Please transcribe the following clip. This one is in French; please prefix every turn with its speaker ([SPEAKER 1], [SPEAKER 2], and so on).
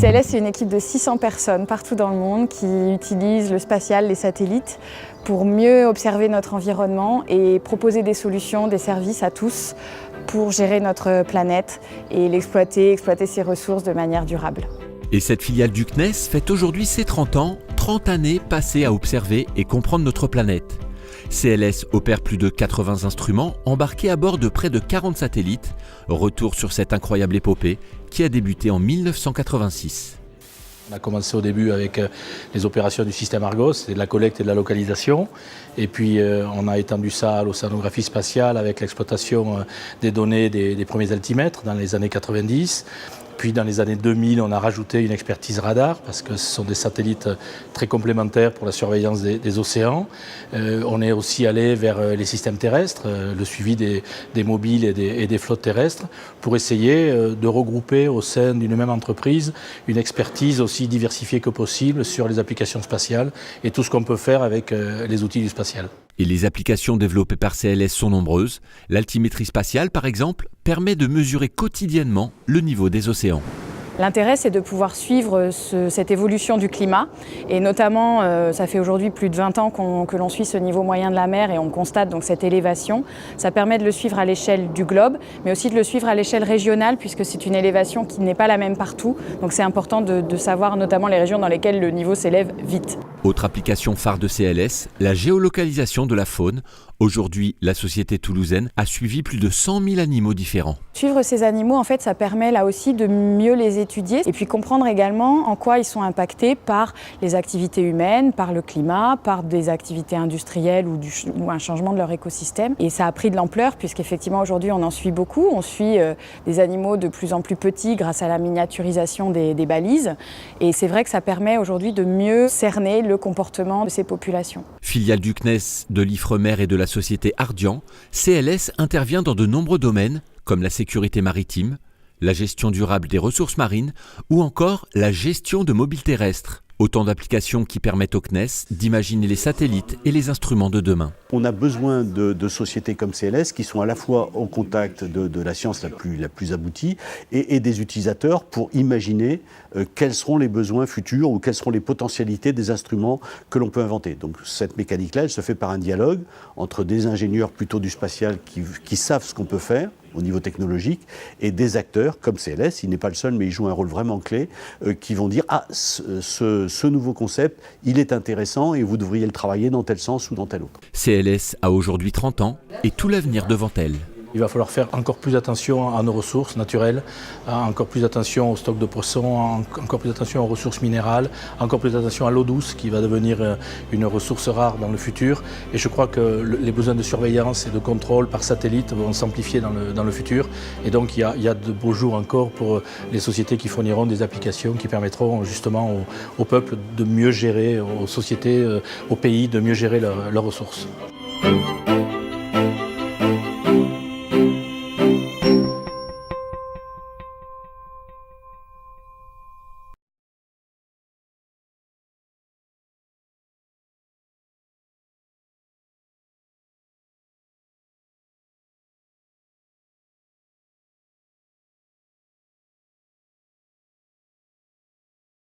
[SPEAKER 1] CLS, c'est une équipe de 600 personnes partout dans le monde qui utilisent le spatial, les satellites, pour mieux observer notre environnement et proposer des solutions, des services à tous pour gérer notre planète et exploiter ses ressources de manière durable.
[SPEAKER 2] Et cette filiale du CNES fête aujourd'hui ses 30 ans, 30 années passées à observer et comprendre notre planète. CLS opère plus de 80 instruments embarqués à bord de près de 40 satellites. Retour sur cette incroyable épopée qui a débuté en 1986.
[SPEAKER 3] On a commencé au début avec les opérations du système Argos, c'est de la collecte et de la localisation. Et puis on a étendu ça à l'océanographie spatiale avec l'exploitation des données des premiers altimètres dans les années 90. Puis dans les années 2000, on a rajouté une expertise radar parce que ce sont des satellites très complémentaires pour la surveillance des océans. On est aussi allé vers les systèmes terrestres, le suivi des mobiles et des flottes terrestres pour essayer de regrouper au sein d'une même entreprise une expertise aussi diversifiée que possible sur les applications spatiales et tout ce qu'on peut faire avec les outils du spatial.
[SPEAKER 2] Et les applications développées par CLS sont nombreuses. L'altimétrie spatiale, par exemple, permet de mesurer quotidiennement le niveau des océans.
[SPEAKER 1] L'intérêt, c'est de pouvoir suivre cette évolution du climat. Et notamment, ça fait aujourd'hui plus de 20 ans que l'on suit ce niveau moyen de la mer et on constate donc cette élévation. Ça permet de le suivre à l'échelle du globe, mais aussi de le suivre à l'échelle régionale, puisque c'est une élévation qui n'est pas la même partout. Donc c'est important de savoir notamment les régions dans lesquelles le niveau s'élève vite.
[SPEAKER 2] Autre application phare de CLS, la géolocalisation de la faune. Aujourd'hui, la société toulousaine a suivi plus de 100 000 animaux différents.
[SPEAKER 1] Suivre ces animaux, en fait, ça permet là aussi de mieux les étudier et puis comprendre également en quoi ils sont impactés par les activités humaines, par le climat, par des activités industrielles ou un changement de leur écosystème. Et ça a pris de l'ampleur puisqu'effectivement aujourd'hui on en suit beaucoup. On suit des animaux de plus en plus petits grâce à la miniaturisation des balises. Et c'est vrai que ça permet aujourd'hui de mieux cerner le comportement de ces populations.
[SPEAKER 2] Filiale du CNES, de l'Ifremer et de la société Ardian, CLS intervient dans de nombreux domaines comme la sécurité maritime, la gestion durable des ressources marines ou encore la gestion de mobiles terrestres. Autant d'applications qui permettent au CNES d'imaginer les satellites et les instruments de demain.
[SPEAKER 4] On a besoin de sociétés comme CLS qui sont à la fois au contact de la science la plus aboutie et des utilisateurs pour imaginer quels seront les besoins futurs ou quelles seront les potentialités des instruments que l'on peut inventer. Donc cette mécanique-là, elle se fait par un dialogue entre des ingénieurs plutôt du spatial qui savent ce qu'on peut faire au niveau technologique, et des acteurs comme CLS, il n'est pas le seul, mais il joue un rôle vraiment clé, qui vont dire « Ah, ce nouveau concept, il est intéressant et vous devriez le travailler dans tel sens ou dans tel autre. »
[SPEAKER 2] CLS a aujourd'hui 30 ans et tout l'avenir devant elle.
[SPEAKER 3] Il va falloir faire encore plus attention à nos ressources naturelles, encore plus attention aux stocks de poissons, encore plus attention aux ressources minérales, encore plus attention à l'eau douce qui va devenir une ressource rare dans le futur. Et je crois que les besoins de surveillance et de contrôle par satellite vont s'amplifier dans le futur. Et donc il y a de beaux jours encore pour les sociétés qui fourniront des applications qui permettront justement au peuple de mieux gérer, aux sociétés, aux pays de mieux gérer leurs ressources.